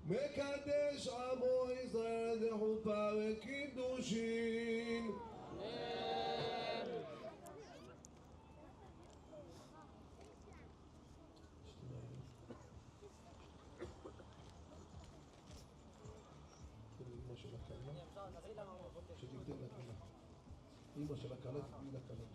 מקדש עמו ישראל לחופה וקידושין. אמא של הכלה, שתיתן לכלה. אמא של הכלה תתני לכלה.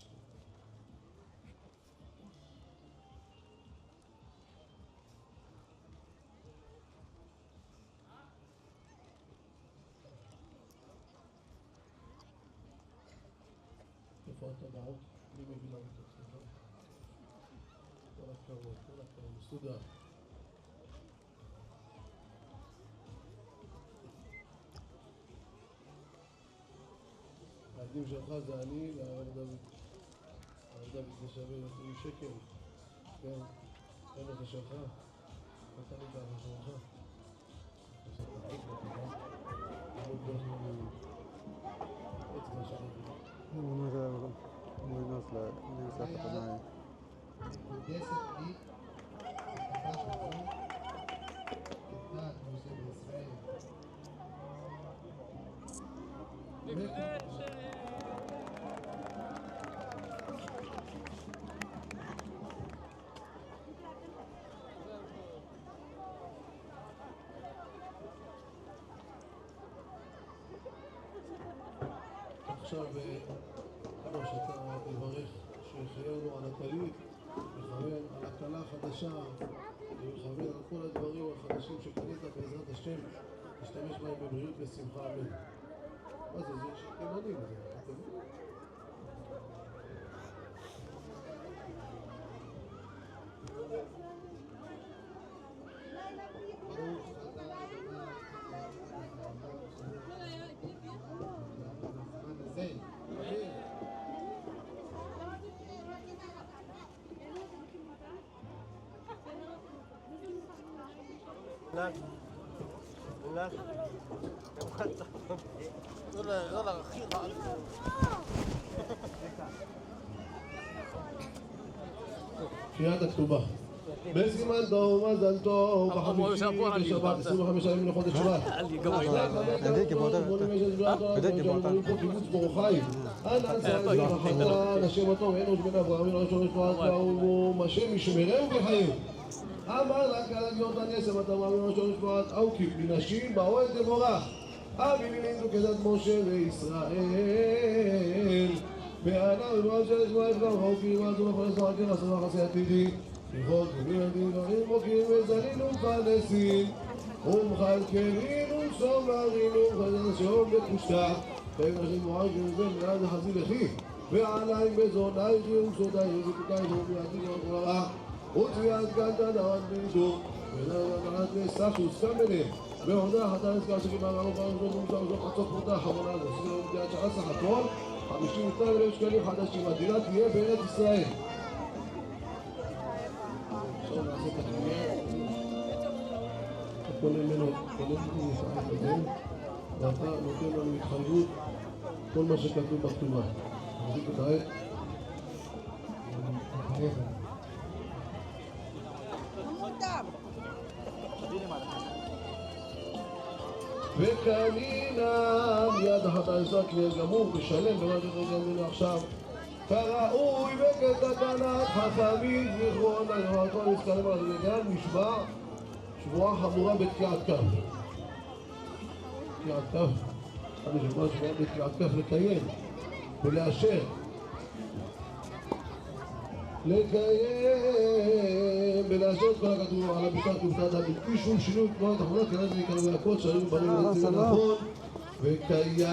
איפה הטבעות? מי מביא לנו את עצמך? כל הכבוד, כל הכבוד, מסודר. העדים שלך זה אני והרב דוד. הרב דוד זה שווה יותר שקל. כן, אין לך שלך. נתן לי את שלך. עושה את האצבע ככה. עמוד דרך אצבע שלך. Muy nos la mensaje para nadie. מגויסת לי הכתבה שלך כדת משה בישראל. עכשיו אבא שאתה תברך שיחיינו על הטלית, מכוון על הכלה החדשה, ומכוון על כל הדברים החדשים שקנית בעזרת השם, תשתמש בהם בבריאות ושמחה, אמן. מה זה? זה שתימנים זה, אתם יודעים? لا غلط أخير שירת הכתובה. בסימן טוב, מזל טוב, בחמישי בשבת 25 ימים לחודש שבט. קיבוץ בור החיים. אנא נשא לברכה, השם הטוב, אנוש בן אברהם, אנוש בן שבט, ואהובו, השם ישמרהו בחיים. אמר לה כלגיות הנסם, אתה מאמין אנוש בן שבט, אוקיי, מנשים באוהל תבורך. אבי מילינו כדת משה וישראל. בענה ובעל של אשמע את גם חוקים, עזו לפרס מרקים, עשו לחסי עתידי. לכל כלים דברים מוקים וזלינו פנסים ומחלקלינו סומרינו וחזן שאום בקושתה פרק נשים מועקים וזה מלעד החזי לכי ועליים בזונייך וסודייך וקותייך ומיעתיך וקררה וצביעת קנתה דעת בידו ונענת נסף שהוסכם ביניהם ועונה חתה נזכר שקימה רמוך הרשות ומשר זו חצות פרוטה חמונה וסגר ומדיעת שעה סך הכל 52,000 שקלים חדשים. הדירה תהיה בארץ ישראל. עכשיו נעשה את הקנייה, אתה קונה ממנו מפעל כזה, ואתה נותן לנו התחייבות כל מה שכתוב בכתובה. מחזיק את העט. וקנינה מיד אחת העזרה כלי גמור ושלם במערכת רגלנו עכשיו כראוי וכתקנת חכמים זיכרון הכל נזכרים על זה גם נשבע שבועה חמורה בתקיעת כף. תקיעת כף, אני שבועה שבועה בתקיעת כף לקיים ולאשר לקיים ולאשר את כל הכתוב על המשטר כובטת הבלתי שום שינוי תנועת אחרונה כנראה זה יקרה והקוד שהיו בנים לזה נכון וקיים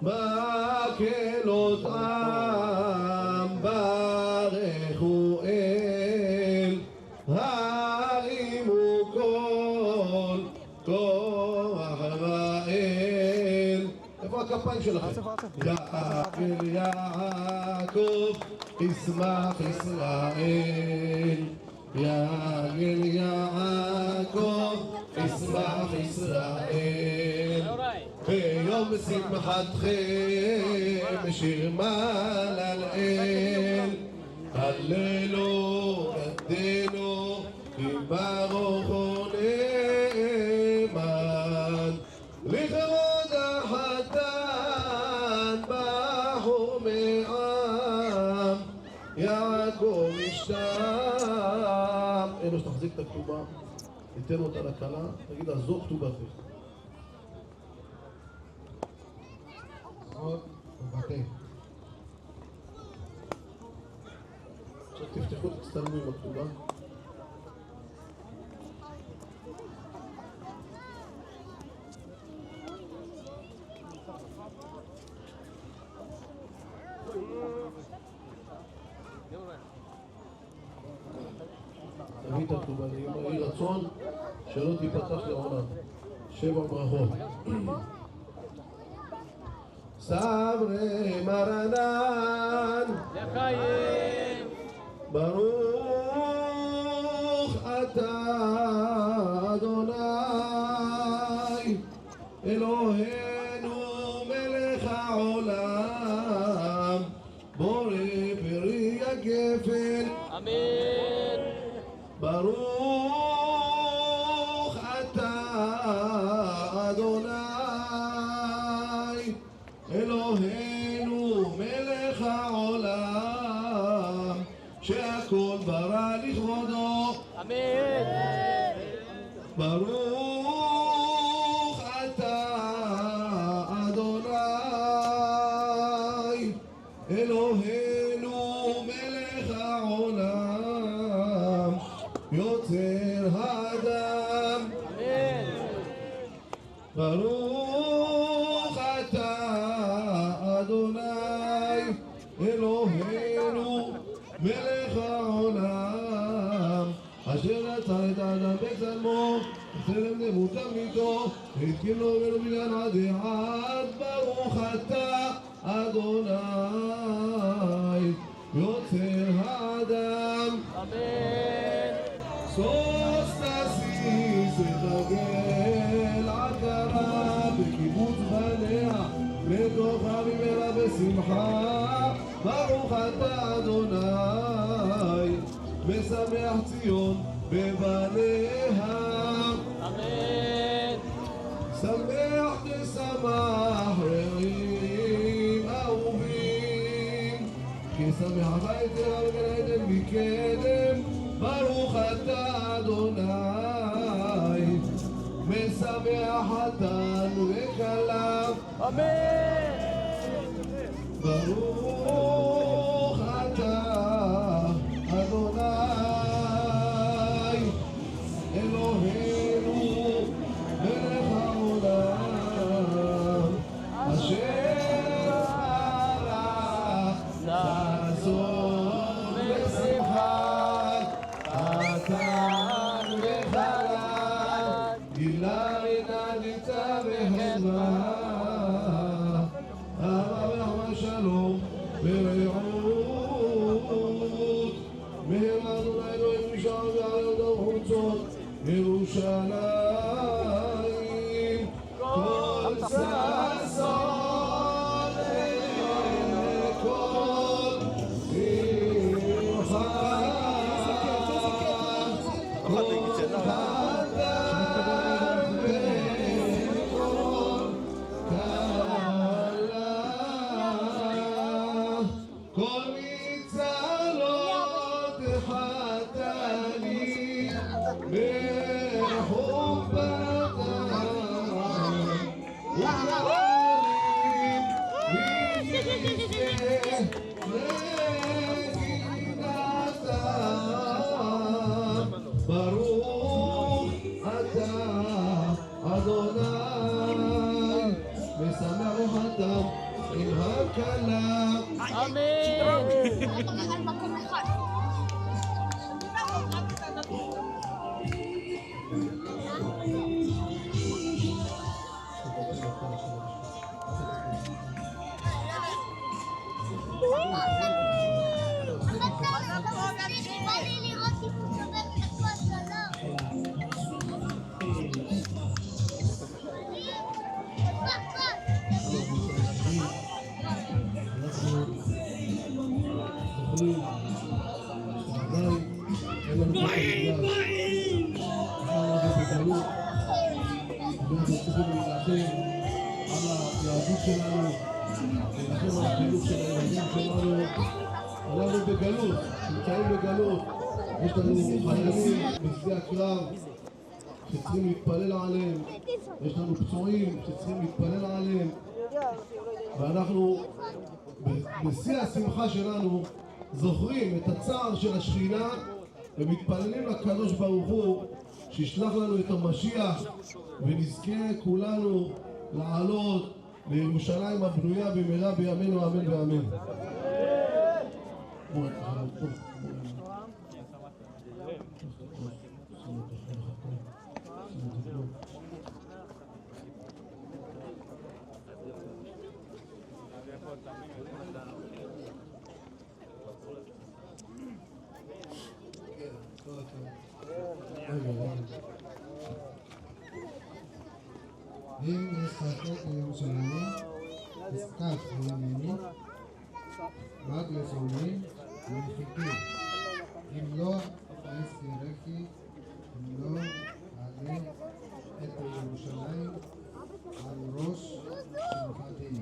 מקהלות עם ברכו אל הרימו כל כוח ואל. איפה הכפות? הכפיים שלכם. יעקב יעקב ישמח ישראל, יעגל יעקב ישמח ישראל, ביום שמחתכם שיר מעל אל, הללו גדנו כי ברוך נאמן, לכבוד החתן בחור מעם, יעקב ישתם. אלו שתחזיק את הכתובה, ניתן אותה לכלה, תגיד לה זו כתובתך. זאת ובתך. עכשיו תפתחו, תצטלמו עם הכתובה. תביא את הכתובה, יהי רצון שלא תיפתח לעולם. 7 ברכות. סברי מרנן לחיים, ברוך אתה אדוני אלוהינו מלך העולם, בורא פרי הגפן. אמן. ברוך אתה אדוני אלוהינו מלך העולם, שהכל ברא לכבודו. אמן. ברוך אתה אדוני אלוהינו מלך העולם, יוצר האדם. אמן. ברוך אתה אדוני אלוהינו מלך העולם, אשר יצר את האדם בצלמו בצלם דמותם איתו והתקין לו ולו בניין עד עד. ברוך אתה אדוני יוצר האדם. אמן. סוס תסיס את הגל עקרה בקיבוץ בניה לתוכה ממנה בשמחה. ברוך אתה אדוני משמח ציון בבניה. אמן. שמח תשמח רעים אהובים, כי שמח היתר בגן עדן מקדם. ברוך אתה אדוני משמח חתן וכלה. אמן. ברוך אתה אדוני אלוהינו מלך העולם, אשר ערך לעשות בשמחה חתן וכלה, גילה עינה ניצה והזמן, אהבה ורחמה שלום ורעות, מהרה אדוני אלוהינו משער ועל ידו חוצות ירושלים, כל ששון וכל שמחה, כל חתן וכל כלה, כל מצלות חתנים בחופתם ונערים מנגינתם. ברוך אתה אדוני משמח חתם עם הכלה. אמן. בא לי לראות אם הוא שובר את השלום. אנחנו צריכים להילחם על היהדות שלנו, להילחם על החינוך של הילדים שלנו. אנחנו בגלות, נמצאים בגלות. יש לנו חיילים בשדה הקרב שצריכים להתפלל עליהם, יש לנו פצועים שצריכים להתפלל עליהם, ואנחנו בשיא השמחה שלנו זוכרים את הצער של השכינה ומתפללים לקדוש ברוך הוא שישלח לנו את המשיח ונזכה כולנו לעלות לירושלים הבנויה במהרה בימינו אמן ואמן. אם נשחק לירושלים, נזקף לימיני, רק לשומעים ולחיכים. אם לא, אזכירכי, אם לא, אעלה את ירושלים על ראש שמחתי.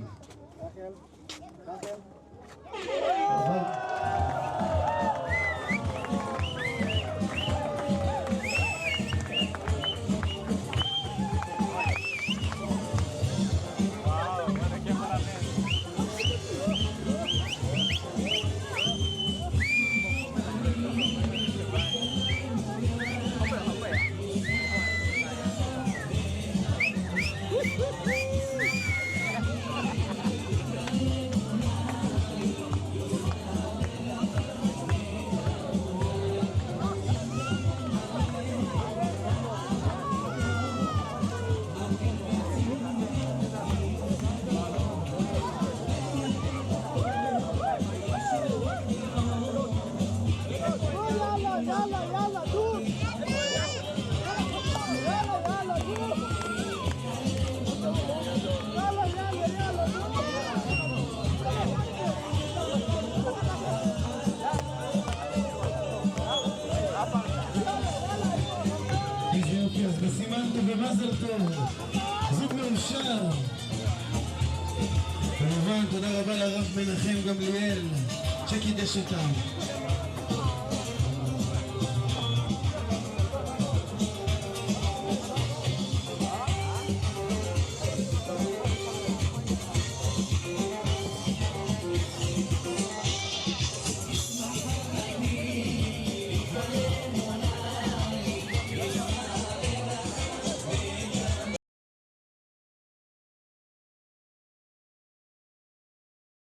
אז בסימן טוב ומזל טוב, זוג מאושר. כמובן תודה רבה לרב מנחם גמליאל שקידש אותם.